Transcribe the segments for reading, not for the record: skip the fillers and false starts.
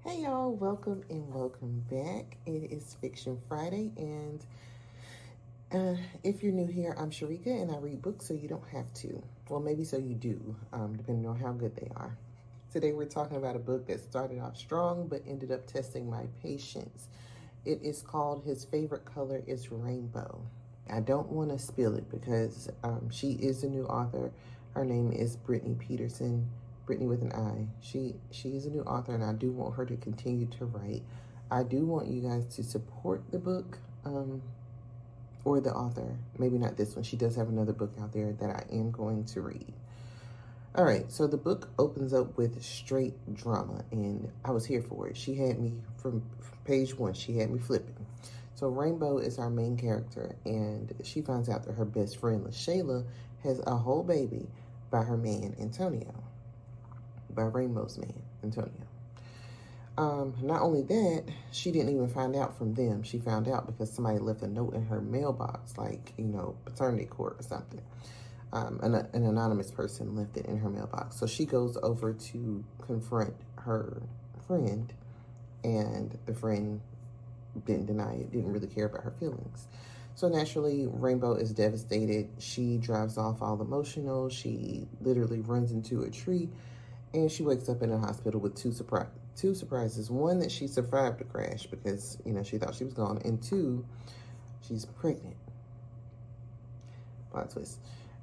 Hey y'all, welcome and welcome back. It is Fiction Friday, and if you're new here, I'm Sharika and I read books so you don't have to. Well, maybe so you do, depending on how good they are. Today we're talking about a book that started off strong but ended up testing my patience. It is called His Favorite Color is Rainbow. I don't want to spill it because she is a new author. Her name is Brittani Peterson. Brittany with an I. She is a new author, and I do want her to continue to write. I do want you guys to support the book or the author. Maybe not this one. She does have another book out there that I am going to read. All right, so the book opens up with straight drama, and I was here for it. She had me from page one. She had me flipping. So Rainbow is our main character, and she finds out that her best friend, LaShayla, has a whole baby by her man, Antonio. By Rainbow's man, Antonio. Not only that, she didn't even find out from them. She found out because somebody left a note in her mailbox, like, paternity court or something. An anonymous person left it in her mailbox. So she goes over to confront her friend, and the friend didn't deny it, didn't really care about her feelings. So naturally, Rainbow is devastated. She drives off all emotional. She literally runs into a tree, and she wakes up in a hospital with two surprises. One, that she survived the crash because, she thought she was gone. And two, she's pregnant. Plot twist.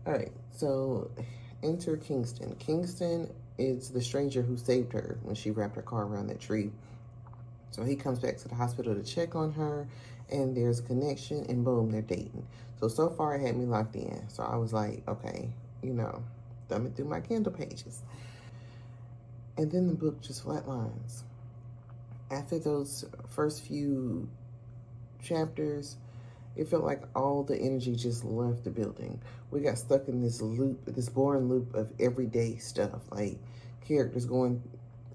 All right, so enter Kingston. Kingston is the stranger who saved her when she wrapped her car around that tree. So he comes back to the hospital to check on her, and there's a connection, and boom, they're dating. So far it had me locked in. So I was like, okay, thumbing through my Kindle pages. And then the book just flatlines. After those first few chapters, it felt like all the energy just left the building. We got stuck in this loop, this boring loop of everyday stuff, like characters going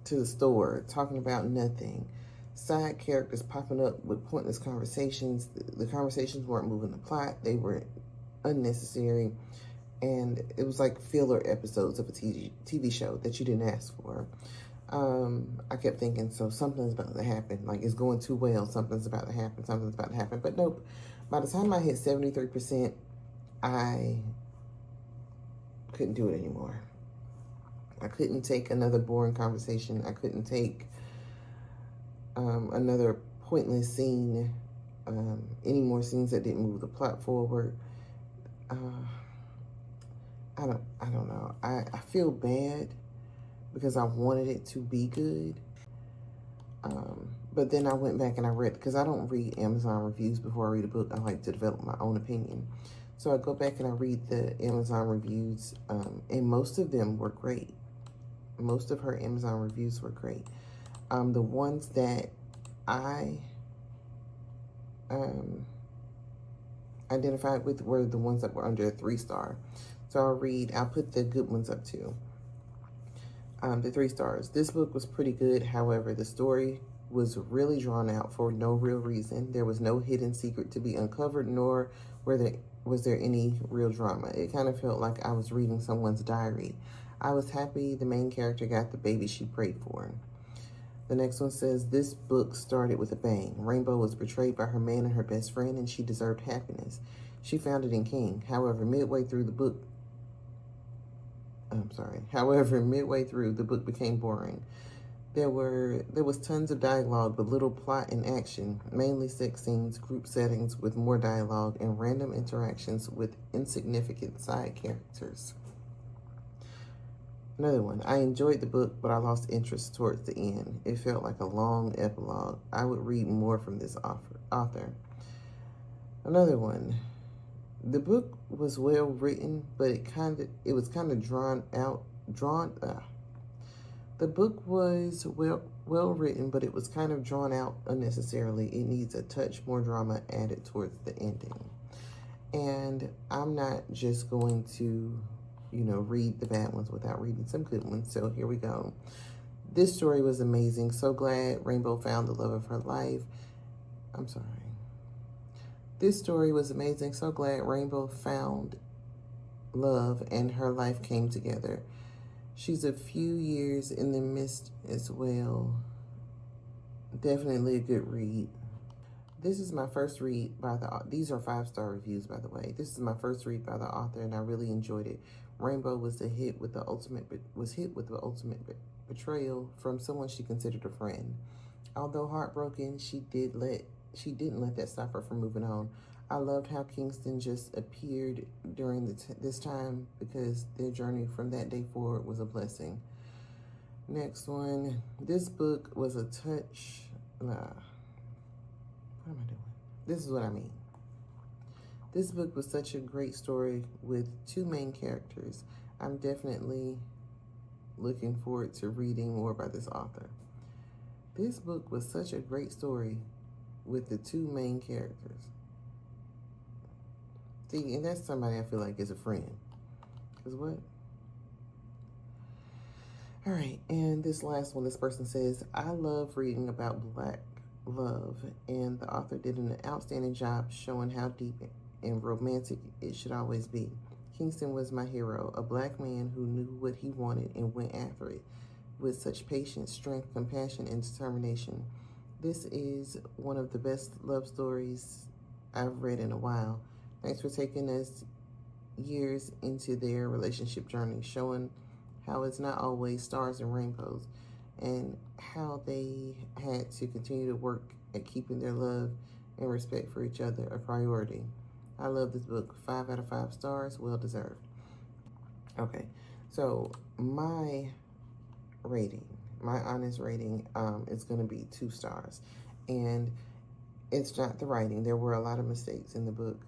to the store, talking about nothing, side characters popping up with pointless conversations. The conversations weren't moving the plot. They were unnecessary. And it was like filler episodes of a TV show that you didn't ask for. I kept thinking, so something's about to happen. Like, it's going too well. Something's about to happen. But nope. By the time I hit 73%, I couldn't do it anymore. I couldn't take another boring conversation. I couldn't take another pointless scene, any more scenes that didn't move the plot forward. I don't know. I feel bad because I wanted it to be good. But then I went back and I read, because I don't read Amazon reviews before I read a book. I like to develop my own opinion. So I go back and I read the Amazon reviews, and most of them were great. Most of her Amazon reviews were great. The ones that I identified with were the ones that were under a 3-star. So I'll put the good ones up too. The 3 stars. This book was pretty good. However, the story was really drawn out for no real reason. There was no hidden secret to be uncovered, nor was there any real drama. It kind of felt like I was reading someone's diary. I was happy the main character got the baby she prayed for. The next one says, this book started with a bang. Rainbow was betrayed by her man and her best friend, and she deserved happiness. She found it in King. However, midway through, the book became boring. There was tons of dialogue, but little plot and action, mainly sex scenes, group settings with more dialogue, and random interactions with insignificant side characters. Another one. I enjoyed the book, but I lost interest towards the end. It felt like a long epilogue. I would read more from this author. Another one. The book was well written, but it was kind of drawn out. The book was well written, but it was kind of drawn out unnecessarily. It needs a touch more drama added towards the ending. And I'm not just going to, read the bad ones without reading some good ones. So here we go. This story was amazing. So glad Rainbow found the love of her life. This story was amazing. So glad Rainbow found love and her life came together. She's a few years in the midst as well. Definitely a good read. This is my first read by these are 5-star reviews, by the way. This is my first read by the author, and I really enjoyed it. Rainbow was hit with the ultimate betrayal from someone she considered a friend. Although heartbroken, she didn't let that stop her from moving on. I loved how Kingston just appeared during this time because their journey from that day forward was a blessing. Next one. This book was a touch. What am I doing? This is what I mean. This book was such a great story with 2 main characters. I'm definitely looking forward to reading more by this author. This book was such a great story with the 2 main characters. See, and that's somebody I feel like is a friend. Because what? All right, and this last one, this person says, I love reading about Black love, and the author did an outstanding job showing how deep and romantic it should always be. Kingston was my hero, a Black man who knew what he wanted and went after it with such patience, strength, compassion, and determination. This is one of the best love stories I've read in a while. Thanks for taking us years into their relationship journey, showing how it's not always stars and rainbows, and how they had to continue to work at keeping their love and respect for each other a priority. I love this book. 5 out of 5 stars, well deserved. Okay, so my rating, my honest rating, is going to be 2 stars, and it's not the writing. There were a lot of mistakes in the book,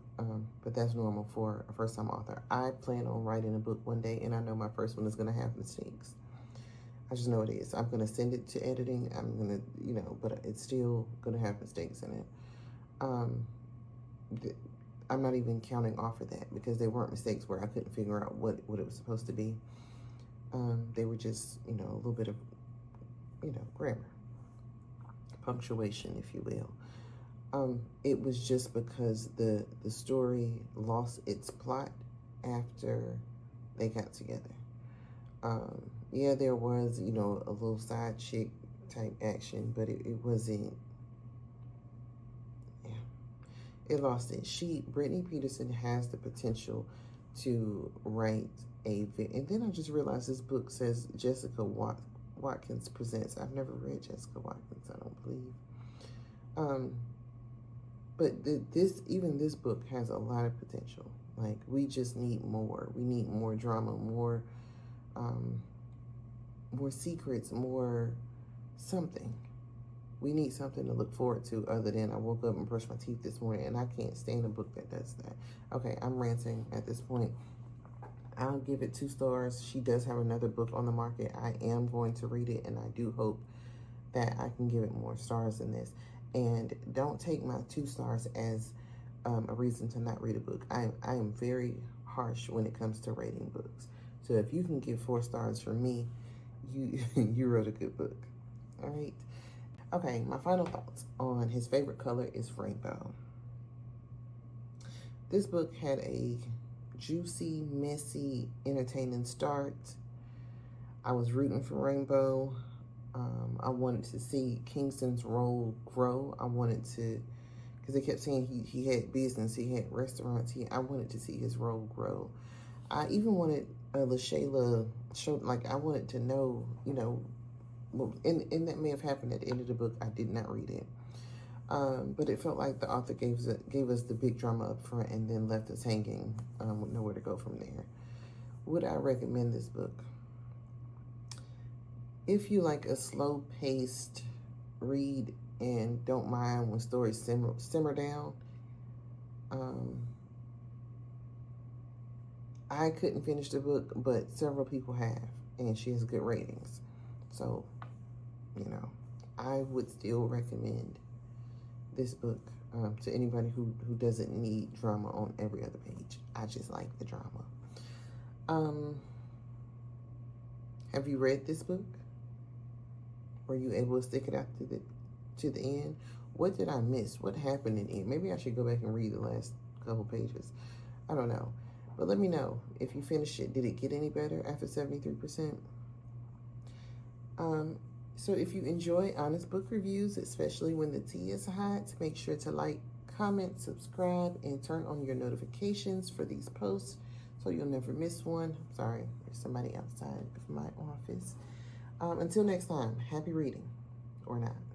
but that's normal for a first-time author. I plan on writing a book one day, and I know my first one is going to have mistakes. I just know it is. I'm going to send it to editing. I'm going to, but it's still going to have mistakes in it. I'm not even counting off of that because they weren't mistakes where I couldn't figure out what it was supposed to be. They were just, a little bit of, grammar, punctuation, if you will. It was just because the story lost its plot after they got together. Yeah, there was, a little side chick type action, but it wasn't, it lost it. Brittani Peterson has the potential to write and then I just realized this book says Jessica Watkins presents. I've never read Jessica Watkins, I don't believe. But this book has a lot of potential. Like, we just need more. We need more drama, more secrets, more something. We need something to look forward to other than I woke up and brushed my teeth this morning, and I can't stand a book that does that. Okay, I'm ranting at this point. I'll give it 2 stars. She does have another book on the market. I am going to read it, and I do hope that I can give it more stars than this. And don't take my 2 stars as a reason to not read a book. I am very harsh when it comes to rating books. So if you can give 4 stars for me, you wrote a good book. All right. Okay, my final thoughts on his favorite color is rainbow. This book had a juicy, messy, entertaining start. I was rooting for Rainbow. I wanted to see Kingston's role grow. I wanted to, because they kept saying he had business, he had restaurants. I wanted to see his role grow. I even wanted LaShayla, I wanted to know, and that may have happened at the end of the book. I did not read it. But it felt like the author gave us the big drama up front and then left us hanging with nowhere to go from there. Would I recommend this book? If you like a slow-paced read and don't mind when stories simmer down, I couldn't finish the book, but several people have, and she has good ratings. So, I would still recommend this book to anybody who doesn't need drama on every other page. I just like the drama. Have you read this book? Were you able to stick it out to the end? What did I miss? What happened in the end? Maybe I should go back and read the last couple pages. I don't know. But let me know if you finished it. Did it get any better after 73%? So if you enjoy honest book reviews, especially when the tea is hot, make sure to like, comment, subscribe, and turn on your notifications for these posts so you'll never miss one. Sorry, there's somebody outside of my office. Until next time, happy reading, or not.